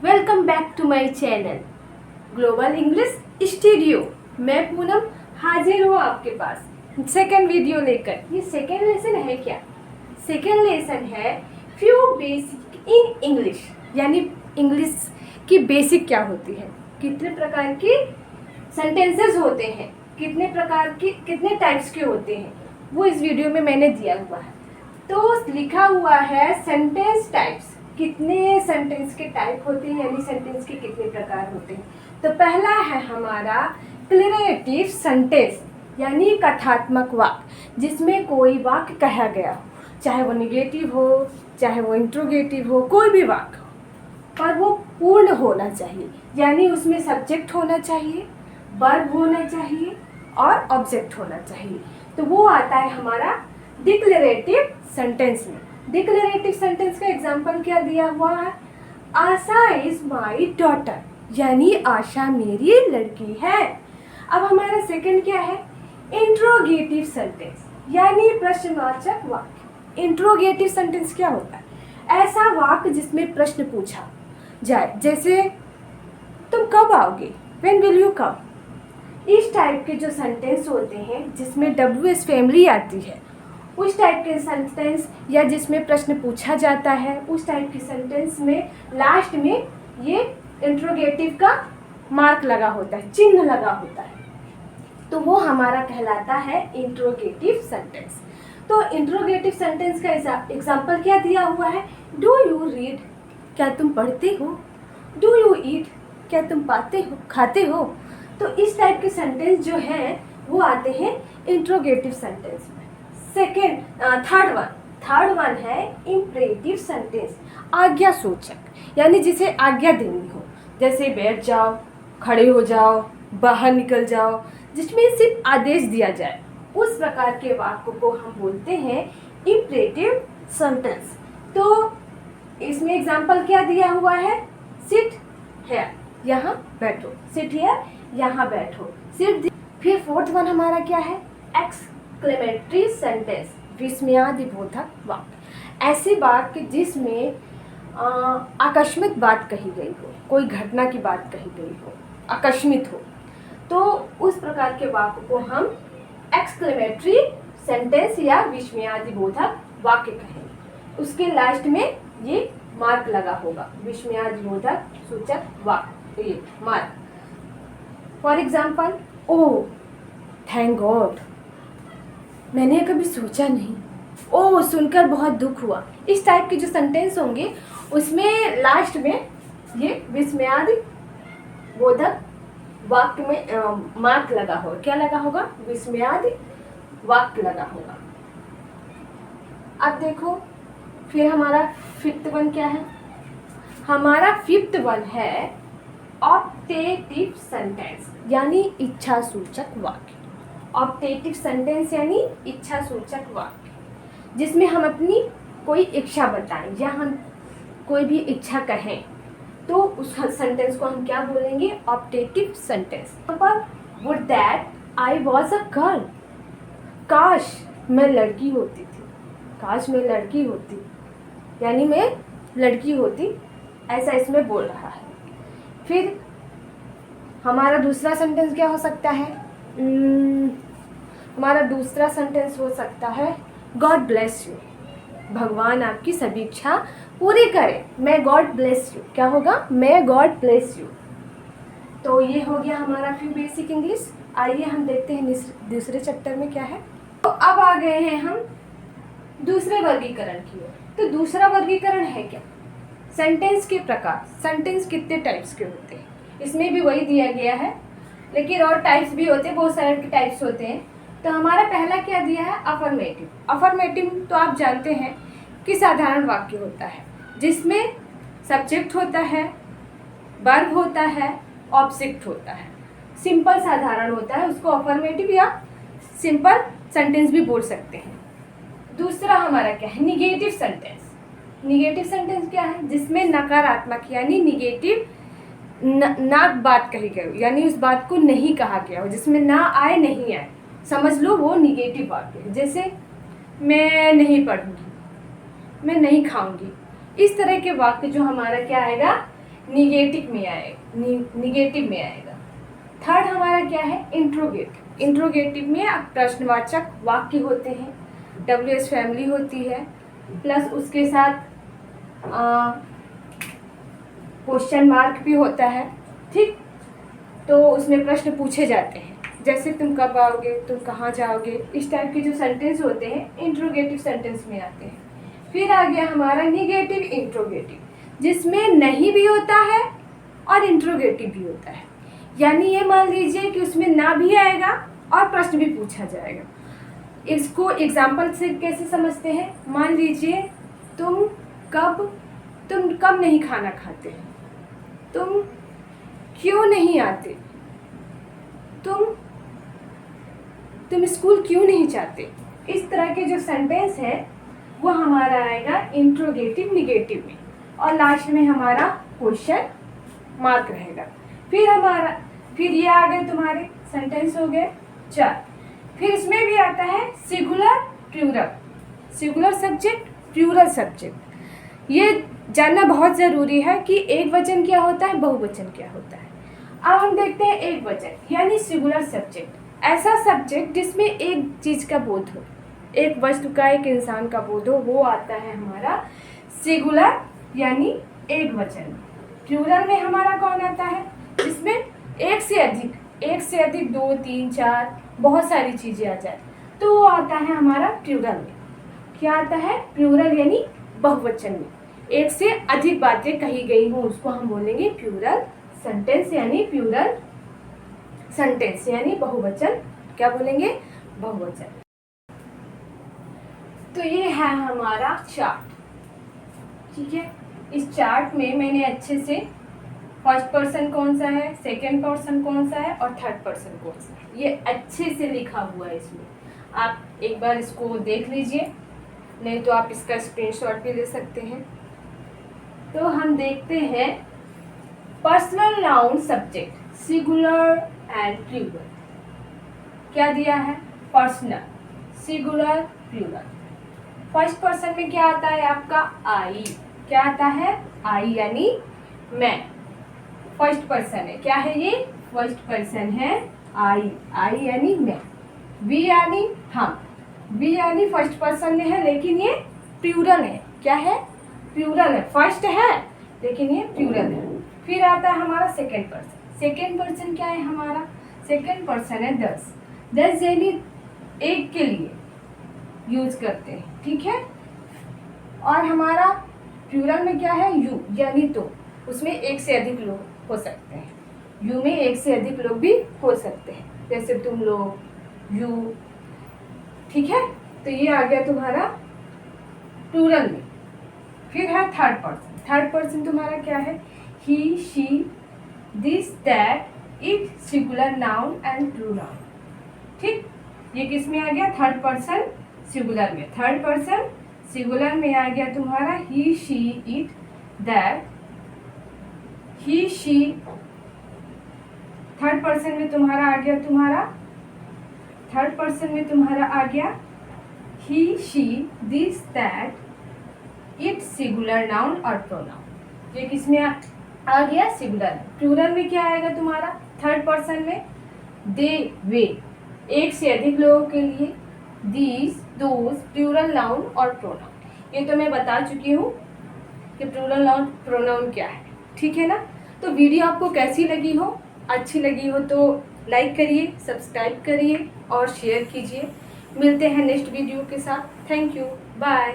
Welcome back to my channel global English studio. मैं पूनम हाजिर हूँ आपके पास सेकंड वीडियो लेकर। ये सेकंड लेसन है क्या? सेकंड लेसन है फ्यू बेसिक इन इंग्लिश, यानी इंग्लिश की बेसिक क्या होती है, कितने प्रकार की सेंटेंसेस होते हैं, कितने प्रकार की कितने टाइप्स के होते हैं, वो इस वीडियो में मैंने दिया हुआ है। तो लिखा हुआ है सेंटेंस टाइप्स, कितने सेंटेंस के टाइप होते हैं, यानी सेंटेंस के कितने प्रकार होते हैं। तो पहला है हमारा क्लियरेटिव सेंटेंस, यानी कथात्मक वाक्य, जिसमें कोई वाक्य कहा गया हो, चाहे वो निगेटिव हो, चाहे वो इंट्रोगेटिव हो, कोई भी वाक्य हो, पर वो पूर्ण होना चाहिए, यानी उसमें सब्जेक्ट होना चाहिए, वर्ब होना चाहिए और ऑब्जेक्ट होना चाहिए। तो वो आता है हमारा डिक्लेरेटिव सेंटेंस में। डिक्लेरेटिव सेंटेंस का एग्जांपल क्या दिया हुआ है? आशा इज माय डॉटर, यानी आशा मेरी लड़की है। अब हमारा सेकंड क्या है? इंट्रोगेटिव सेंटेंस, यानी प्रश्नवाचक वाक्य। इंट्रोगेटिव सेंटेंस क्या होता है? ऐसा वाक्य जिसमें प्रश्न पूछा जाए, जैसे तुम कब आओगे, व्हेन विल यू कम। इस टाइप के जो सेंटेंस होते हैं जिसमें WS फैमिली आती है, उस टाइप के सेंटेंस, या जिसमें प्रश्न पूछा जाता है, उस टाइप के सेंटेंस में लास्ट में ये इंट्रोगेटिव का मार्क लगा होता है, चिन्ह लगा होता है, तो वो हमारा कहलाता है इंट्रोगेटिव सेंटेंस। तो इंट्रोगेटिव सेंटेंस का एग्जाम्पल क्या दिया हुआ है? डू यू रीड, क्या तुम पढ़ते हो? डू यू ईट, क्या तुम खाते हो? तो इस टाइप के सेंटेंस जो हैं वो आते हैं इंट्रोगेटिव सेंटेंस में। थर्ड वन है इम्परेटिव सेंटेंस, आज्ञा सूचक, यानी जिसे आज्ञा देनी हो, जैसे बैठ जाओ, खड़े हो जाओ, बाहर निकल जाओ, जिसमें सिर्फ आदेश दिया जाए, उस प्रकार के वाक्य को हम बोलते हैं इम्परेटिव सेंटेंस। तो इसमें एग्जाम्पल क्या दिया हुआ है? सिट हियर, यहाँ बैठो, सिट हियर, यहाँ बैठो, सिट। फिर फोर्थ वन हमारा क्या है? एक्सक्लेमेटरी सेंटेंस, विस्मयादिबोधक वाक्य। ऐसे वाक्य जिसमें आकस्मिक बात कही गई हो, कोई घटना की बात कही गई हो, आकस्मिक हो, तो उस प्रकार के वाक्य को हम एक्सक्लेमेटरी सेंटेंस या विस्मयादिबोधक वाक्य कहेंगे। उसके लास्ट में ये मार्क लगा होगा, विस्मयादिबोधक सूचक वाक्य, ये mark. For example, oh thank God, मैंने कभी सोचा नहीं, ओह सुनकर बहुत दुख हुआ। इस टाइप के जो सेंटेंस होंगे उसमें लास्ट में ये विस्मयादिबोधक वाक्य में मार्क लगा होगा। क्या लगा होगा? विस्मयादि वाक्य लगा होगा। अब देखो फिर हमारा फिफ्थ वन क्या है? हमारा फिफ्थ वन है ऑप्टेटिव सेंटेंस, यानी इच्छा सूचक वाक्य। ऑप्टेटिव सेंटेंस यानी इच्छा सूचक वाक्य, जिसमें हम अपनी कोई इच्छा बताएं या हम कोई भी इच्छा कहें, तो उस सेंटेंस को हम क्या बोलेंगे? Optative sentence. पर would that I was a girl, काश मैं लड़की होती थी, काश मैं लड़की होती, यानी मैं लड़की होती, ऐसा इसमें बोल रहा है। फिर हमारा दूसरा सेंटेंस क्या हो सकता है? हमारा दूसरा सेंटेंस हो सकता है गॉड ब्लेस यू, भगवान आपकी सभी इच्छा पूरी करे। मैं गॉड ब्लेस यू, क्या होगा? मैं गॉड ब्लेस यू। तो ये हो गया हमारा फ्यू बेसिक इंग्लिश। आइए हम देखते हैं दूसरे चैप्टर में क्या है। तो अब आ गए हैं हम दूसरे वर्गीकरण की ओर। तो दूसरा वर्गीकरण है क्या? सेंटेंस के प्रकार, सेंटेंस कितने टाइप्स के होते हैं, इसमें भी वही दिया गया है, लेकिन और टाइप्स भी होते हैं, बहुत सारे टाइप्स होते हैं। तो हमारा पहला क्या दिया है? अफर्मेटिव। अफर्मेटिव तो आप जानते हैं कि साधारण वाक्य होता है, जिसमें सब्जेक्ट होता है, वर्ब होता है, ऑब्जेक्ट होता है, सिंपल साधारण होता है, उसको अफर्मेटिव या सिंपल सेंटेंस भी बोल सकते हैं। दूसरा हमारा क्या है? Negative sentence. निगेटिव सेंटेंस क्या है? जिसमें नकारात्मक यानी निगेटिव ना बात कही गई, यानी उस बात को नहीं कहा गया हो, जिसमें ना आए, नहीं आए, समझ लो वो निगेटिव वाक्य है। जैसे मैं नहीं पढ़ूंगी, मैं नहीं खाऊंगी, इस तरह के वाक्य जो हमारा क्या आएगा? निगेटिव में आएगा। थर्ड हमारा क्या है, इंट्रोगेटिव। इंट्रोगेटिव में प्रश्नवाचक वाक्य होते हैं, WH फैमिली होती है, प्लस उसके साथ क्वेश्चन मार्क भी होता है, ठीक। तो उसमें प्रश्न पूछे जाते हैं, जैसे तुम कब आओगे, तुम कहाँ जाओगे, इस टाइप के जो सेंटेंस होते हैं इंट्रोगेटिव सेंटेंस में आते हैं। फिर आ गया हमारा निगेटिव इंट्रोगेटिव, जिसमें नहीं भी होता है और इंट्रोगेटिव भी होता है। यानी ये मान लीजिए कि उसमें ना भी आएगा और प्रश्न भी पूछा जाएगा। इसको एग्जाम्पल से कैसे समझते हैं, मान लीजिए तुम कब नहीं खाना खाते, तुम क्यों नहीं आते, तुम स्कूल क्यों नहीं जाते। इस तरह के जो सेंटेंस है वो हमारा आएगा इंट्रोगेटिव निगेटिव में, और लास्ट में हमारा क्वेश्चन मार्क रहेगा। फिर ये आ गए तुम्हारे सेंटेंस हो गए 4। फिर इसमें भी आता है singular plural, singular subject plural subject. ये जानना बहुत ज़रूरी है कि एक वचन क्या होता है, बहुवचन क्या होता है। अब हम देखते हैं एक वचन यानी सिंगुलर सब्जेक्ट, ऐसा सब्जेक्ट जिसमें एक चीज़ का बोध हो, एक वस्तु का, एक इंसान का बोध हो, वो आता है हमारा सिंगुलर यानी एक वचन। प्लूरल में हमारा कौन आता है, जिसमें एक से अधिक 2, 3, 4 बहुत सारी चीज़ें आ जाए, तो वो आता है हमारा प्लूरल में। क्या आता है, प्लूरल यानी बहुवचन में एक से अधिक बातें कही गई हो, उसको हम बोलेंगे प्लूरल सेंटेंस यानी बहुवचन। क्या बोलेंगे, बहुवचन। तो ये है हमारा चार्ट, ठीक है। इस चार्ट में मैंने अच्छे से फर्स्ट पर्सन कौन सा है, सेकंड पर्सन कौन सा है और थर्ड पर्सन कौन सा है, ये अच्छे से लिखा हुआ है इसमें। आप एक बार इसको देख लीजिए, नहीं तो आप इसका स्क्रीनशॉट भी ले सकते हैं। तो हम देखते हैं personal noun subject singular and plural. क्या दिया है, personal, singular, plural. First person में क्या आता है आपका, आई। क्या आता है, आई यानी मैं। फर्स्ट पर्सन है, क्या है ये, फर्स्ट पर्सन है आई यानी मैं। वी यानी हम, वी यानी फर्स्ट पर्सन में है लेकिन ये प्लूरल है। क्या है, प्लूरल है, फर्स्ट है लेकिन ये प्लूरल है। फिर आता है हमारा सेकेंड पर्सन। सेकेंड पर्सन क्या है हमारा, सेकेंड पर्सन है 10 यानी एक के लिए यूज करते हैं, ठीक है। और हमारा प्लूरल में क्या है, यू यानी तो, उसमें एक से अधिक लोग हो सकते हैं, यू में एक से अधिक लोग भी हो सकते हैं, जैसे तुम लोग, यू, ठीक है। तो ये आ गया तुम्हारा प्लूरल में। फिर है थर्ड पर्सन। थर्ड पर्सन तुम्हारा क्या है, he, she, this, that, it, singular noun and plural, ठीक। ये किस में आ गया, थर्ड पर्सन सिंगुलर में। थर्ड पर्सन सिंगुलर में आ गया तुम्हारा he, she, it, that, he, she. Third person में तुम्हारा आ गया he, she, this, that, it, singular noun और प्रोनाउन। ये किस में आ गया, सिंगुलर। प्लूरल में क्या आएगा तुम्हारा, थर्ड पर्सन में दे, वे, एक से अधिक लोगों के लिए, दीज, दोज, प्लूरल नाउन और प्रोनाउन। ये तो मैं बता चुकी हूँ कि प्लूरल नाउन प्रोनाउन क्या है, ठीक है ना। तो वीडियो आपको कैसी लगी हो, अच्छी लगी हो तो लाइक करिए, सब्सक्राइब करिए और शेयर कीजिए। मिलते हैं नेक्स्ट वीडियो के साथ। Thank you, bye.